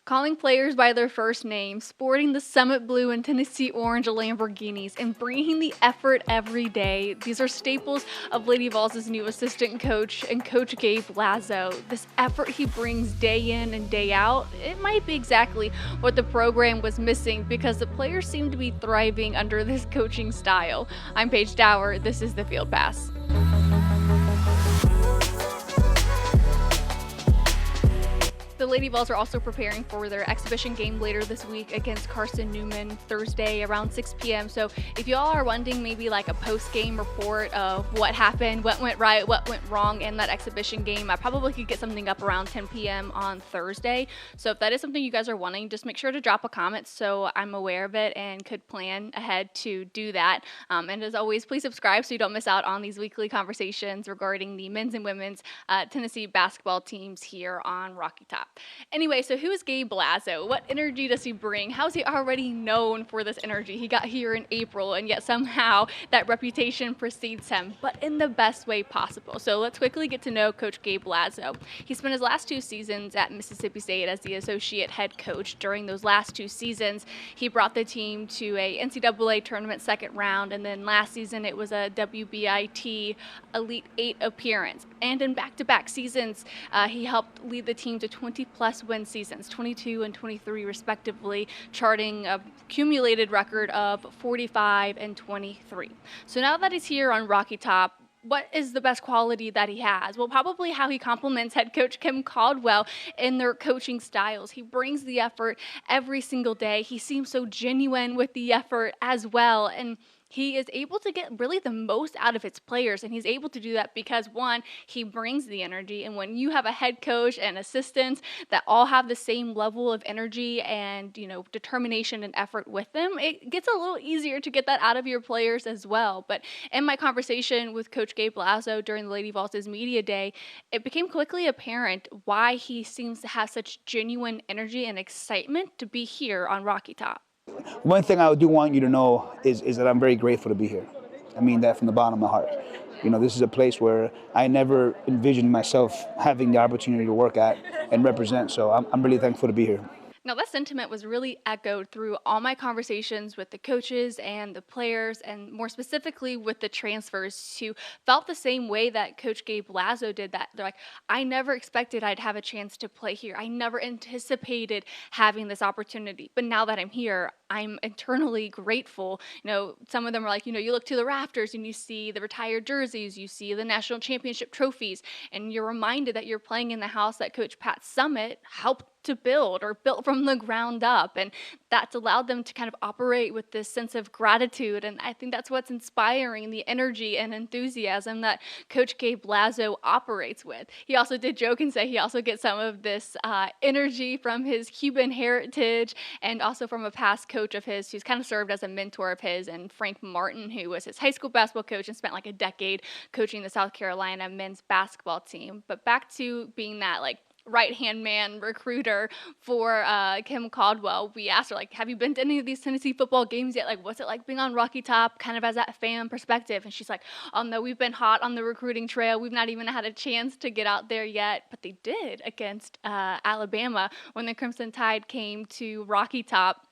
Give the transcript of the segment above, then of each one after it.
Calling players by their first name, sporting the Summitt blue and Tennessee orange Lamborghinis, and bringing the effort every day. These are staples of Lady Vols' new assistant coach and Coach Gabe Lazo. This effort he brings day in and day out, it might be exactly what the program was missing because the players seem to be thriving under this coaching style. I'm Paige Dower. This is the Field Pass. The Lady Vols are also preparing for their exhibition game later this week against Carson Newman Thursday around 6 p.m. So if y'all are wanting maybe like a post-game report of what happened, what went right, what went wrong in that exhibition game, I probably could get something up around 10 p.m. on Thursday. So if that is something you guys are wanting, just make sure to drop a comment so I'm aware of it and could plan ahead to do that. And as always, please subscribe so you don't miss out on these weekly conversations regarding the men's and women's Tennessee basketball teams here on Rocky Top. Anyway, so who is Gabe Lazo? What energy does he bring? How is he already known for this energy? He got here in April, and yet somehow that reputation precedes him, but in the best way possible. So let's quickly get to know Coach Gabe Lazo. He spent his last 2 seasons at Mississippi State as the associate head coach. During those last 2 seasons, he brought the team to a NCAA tournament second round, and then last season it was a WBIT Elite 8 appearance. And in back-to-back seasons, he helped lead the team to 20-plus win seasons, 22 and 23 respectively, charting a cumulated record of 45 and 23. So now that he's here on Rocky Top, what is the best quality that he has? Well, probably how he complements head coach Kim Caldwell in their coaching styles. He brings the effort every single day. He seems so genuine with the effort as well. And he is able to get really the most out of his players, and he's able to do that because, one, he brings the energy, and when you have a head coach and assistants that all have the same level of energy and, determination and effort with them, it gets a little easier to get that out of your players as well. But in my conversation with Coach Gabe Lazo during the Lady Vols' media day, it became quickly apparent why he seems to have such genuine energy and excitement to be here on Rocky Top. One thing I do want you to know is that I'm very grateful to be here. I mean that from the bottom of my heart. This is a place where I never envisioned myself having the opportunity to work at and represent, so I'm really thankful to be here. Now, that sentiment was really echoed through all my conversations with the coaches and the players, and more specifically with the transfers who felt the same way that Coach Gabe Lazo did. That they're like, I never expected I'd have a chance to play here. I never anticipated having this opportunity. But now that I'm here, I'm internally grateful. Some of them are like, you look to the rafters and you see the retired jerseys, you see the national championship trophies, and you're reminded that you're playing in the house that Coach Pat Summitt helped to build or built from the ground up. And that's allowed them to kind of operate with this sense of gratitude. And I think that's what's inspiring the energy and enthusiasm that Coach Gabe Lazo operates with. He also did joke and say he also gets some of this energy from his Cuban heritage and also from a past coach of his who's kind of served as a mentor of his, and Frank Martin, who was his high school basketball coach and spent like a decade coaching the South Carolina men's basketball team. But back to being that right-hand man recruiter for Kim Caldwell, we asked her, have you been to any of these Tennessee football games yet? What's it like being on Rocky Top, kind of as that fan perspective? And she's like, oh no, we've been hot on the recruiting trail. We've not even had a chance to get out there yet. But they did against Alabama when the Crimson Tide came to Rocky Top.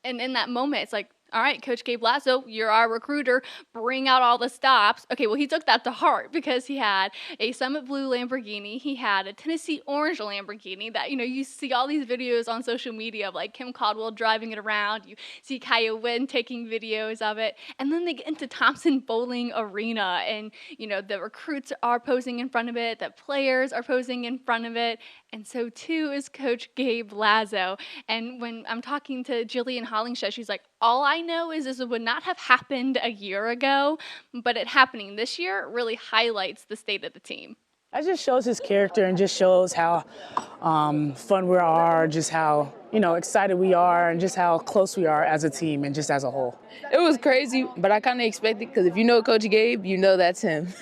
And in that moment, it's like, all right, Coach Gabe Lazo, you're our recruiter. Bring out all the stops. Okay, well, he took that to heart because he had a Summitt blue Lamborghini. He had a Tennessee orange Lamborghini that, you see all these videos on social media of Kim Caldwell driving it around. You see Kaya Wynn taking videos of it. And then they get into Thompson Bowling Arena and, the recruits are posing in front of it. The players are posing in front of it. And so too is Coach Gabe Lazo. And when I'm talking to Jillian Hollingshed, she's like, all I know is this would not have happened a year ago, but it happening this year really highlights the state of the team. It just shows his character and just shows how fun we are, just how, excited we are, and just how close we are as a team and just as a whole. It was crazy, but I kind of expected, because if you know Coach Gabe, you know that's him.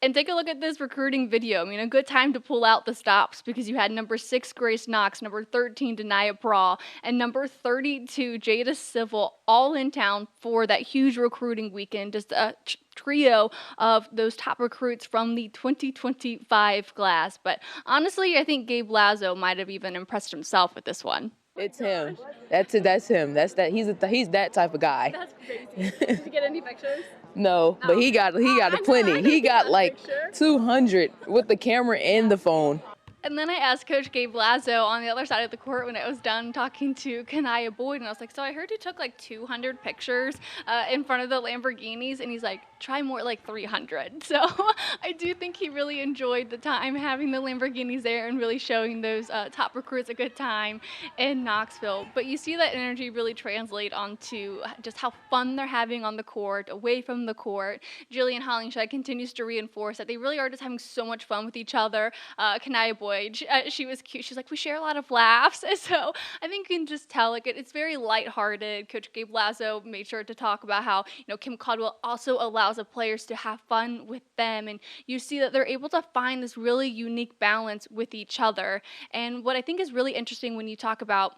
And take a look at this recruiting video. A good time to pull out the stops because you had number 6, Grace Knox, number 13, Denia Prawl, and number 32, Jada Civil, all in town for that huge recruiting weekend. Just trio of those top recruits from the 2025 class. But honestly, I think Gabe Lazo might have even impressed himself with this one. It's him. That's it. That's him. That's that. He's that type of guy. That's crazy. Did you get any pictures? No, but he got a plenty. He got like 200 with the camera and the phone. And then I asked Coach Gabe Lazo on the other side of the court when I was done talking to Kanaya Boyd, and I was like, so I heard you took like 200 pictures in front of the Lamborghinis, and he's like, try more, like 300. So I do think he really enjoyed the time having the Lamborghinis there and really showing those top recruits a good time in Knoxville. But you see that energy really translate onto just how fun they're having on the court, away from the court. Jillian Hollingshed continues to reinforce that they really are just having so much fun with each other. Kanaya Boyd, she was cute. She's like, we share a lot of laughs. So I think you can just tell, like, it's very lighthearted. Coach Gabe Lazo made sure to talk about how, Kim Caldwell also allows the players to have fun with them. And you see that they're able to find this really unique balance with each other. And what I think is really interesting when you talk about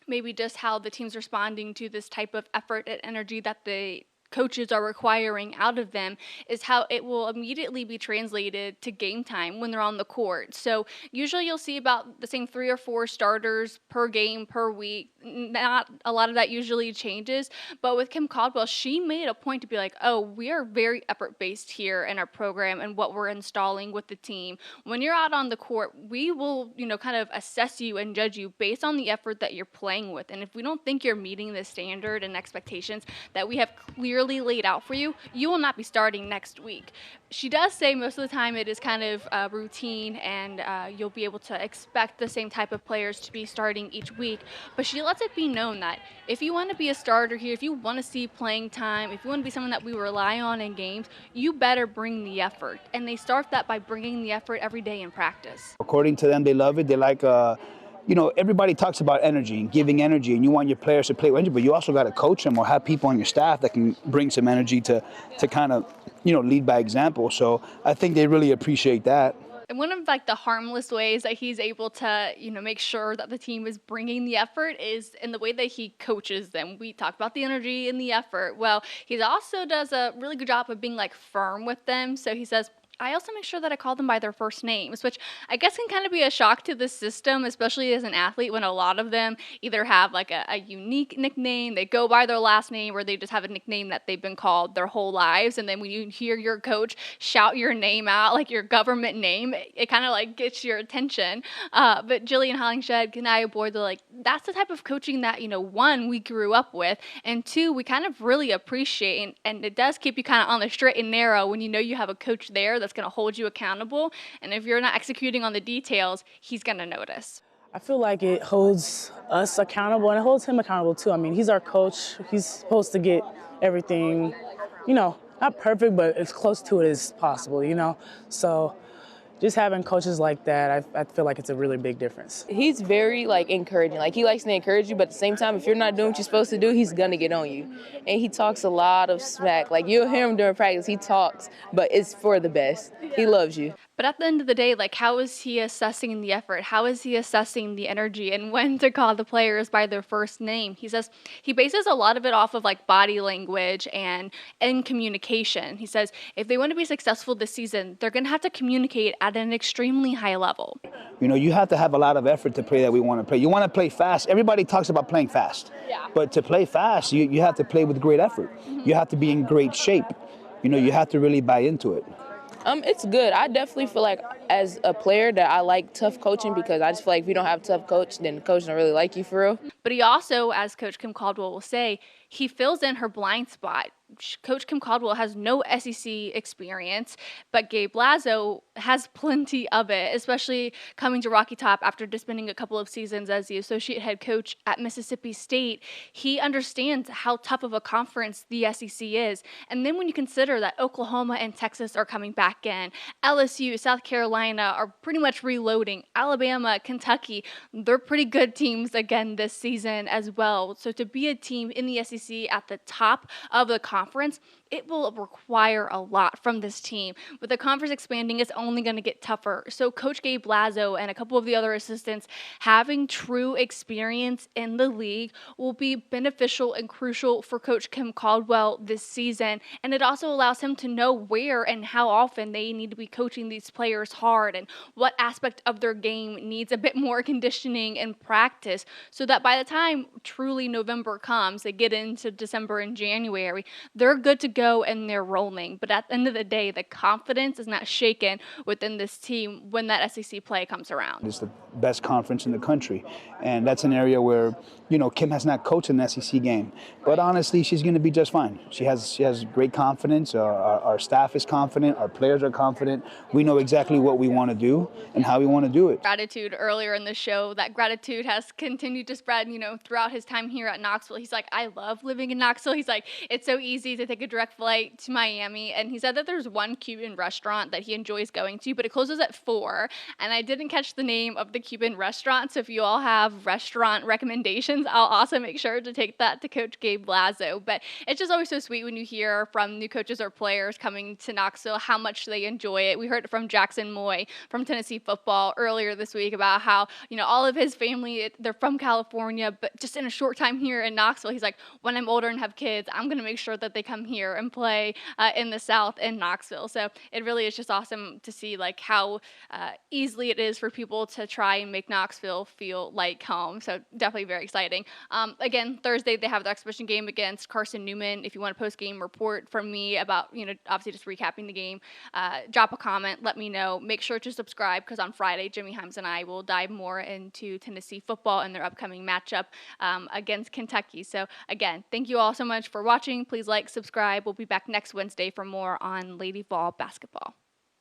maybe just how the team's responding to this type of effort and energy that the coaches are requiring out of them is how it will immediately be translated to game time when they're on the court. So usually you'll see about the same 3 or 4 starters per game per week. Not a lot of that usually changes, but with Kim Caldwell, she made a point to be like, oh, we are very effort based here in our program and what we're installing with the team. When you're out on the court, we will, kind of assess you and judge you based on the effort that you're playing with. And if we don't think you're meeting the standard and expectations that we have clearly laid out for you, you will not be starting next week. She does say most of the time it is kind of routine and you'll be able to expect the same type of players to be starting each week, but she lets it be known that if you want to be a starter here, if you want to see playing time, if you want to be someone that we rely on in games, you better bring the effort. And they start that by bringing the effort every day in practice. According to them, they love it. They like everybody talks about energy and giving energy, and you want your players to play with energy, but you also got to coach them or have people on your staff that can bring some energy to kind of, lead by example. So I think they really appreciate that. And one of the harmless ways that he's able to, make sure that the team is bringing the effort is in the way that he coaches them. We talked about the energy and the effort. Well, he also does a really good job of being firm with them. So he says, I also make sure that I call them by their first names, which I guess can kind of be a shock to the system, especially as an athlete, when a lot of them either have a unique nickname, they go by their last name, or they just have a nickname that they've been called their whole lives. And then when you hear your coach shout your name out, like your government name, it kind of gets your attention. But Jillian Hollingshed, Kanaya Boyd, they're that's the type of coaching that, 1, we grew up with, and 2, we kind of really appreciate. And it does keep you kind of on the straight and narrow when you have a coach there that's going to hold you accountable. And if you're not executing on the details, he's going to notice. I feel like it holds us accountable and it holds him accountable too. I mean, he's our coach. He's supposed to get everything, not perfect, but as close to it as possible, So just having coaches like that, I feel like it's a really big difference. He's very encouraging. He likes to encourage you, but at the same time, if you're not doing what you're supposed to do, he's gonna get on you. And he talks a lot of smack. You'll hear him during practice. He talks, but it's for the best. He loves you. But at the end of the day, how is he assessing the effort? How is he assessing the energy and when to call the players by their first name? He says he bases a lot of it off of body language and communication. He says if they want to be successful this season, they're going to have to communicate at an extremely high level. You have to have a lot of effort to play that we want to play. You want to play fast. Everybody talks about playing fast. Yeah. But to play fast, you have to play with great effort. Mm-hmm. You have to be in great shape. You have to really buy into it. It's good. I definitely feel as a player that I like tough coaching, because I just feel if you don't have a tough coach, then the coach don't really like you for real. But he also, as Coach Kim Caldwell will say, he fills in her blind spot. Coach Kim Caldwell has no SEC experience, but Gabe Lazo has plenty of it, especially coming to Rocky Top after just spending a couple of seasons as the associate head coach at Mississippi State. He understands how tough of a conference the SEC is. And then when you consider that Oklahoma and Texas are coming back in, LSU, South Carolina are pretty much reloading, Alabama, Kentucky, they're pretty good teams again this season as well. So to be a team in the SEC SEC at the top of the conference, it will require a lot from this team. With the conference expanding, it's only going to get tougher. So Coach Gabe Lazo and a couple of the other assistants having true experience in the league will be beneficial and crucial for Coach Kim Caldwell this season. And it also allows him to know where and how often they need to be coaching these players hard and what aspect of their game needs a bit more conditioning and practice, so that by the time truly November comes, they get into December and January, they're good to go and they're rolling. But at the end of the day, the confidence is not shaken within this team when that SEC play comes around. It's the best conference in the country, and that's an area where, you know, Kim has not coached an SEC game, but honestly, she's going to be just fine. She has great confidence. Our staff is confident. Our players are confident. We know exactly what we want to do and how we want to do it. Gratitude earlier in the show, that gratitude has continued to spread, throughout his time here at Knoxville. He's like, I love living in Knoxville. He's like, it's so easy to take a direct flight to Miami. And he said that there's one Cuban restaurant that he enjoys going to, but it closes at 4. And I didn't catch the name of the Cuban restaurant. So if you all have restaurant recommendations, I'll also make sure to take that to Coach Gabe Lazo. But it's just always so sweet when you hear from new coaches or players coming to Knoxville how much they enjoy it. We heard it from Jackson Moy from Tennessee football earlier this week about how, all of his family, they're from California, but just in a short time here in Knoxville, he's like, when I'm older and have kids, I'm going to make sure that they come here and play in the South in Knoxville. So it really is just awesome to see like how easily it is for people to try and make Knoxville feel like home. So definitely very exciting. Again, Thursday, they have the exhibition game against Carson Newman. If you want a post-game report from me about, obviously just recapping the game, drop a comment, let me know. Make sure to subscribe, because on Friday, Jimmy Himes and I will dive more into Tennessee football and their upcoming matchup against Kentucky. So again, thank you all so much for watching. Please like, subscribe. We'll be back next Wednesday for more on Lady Vol basketball.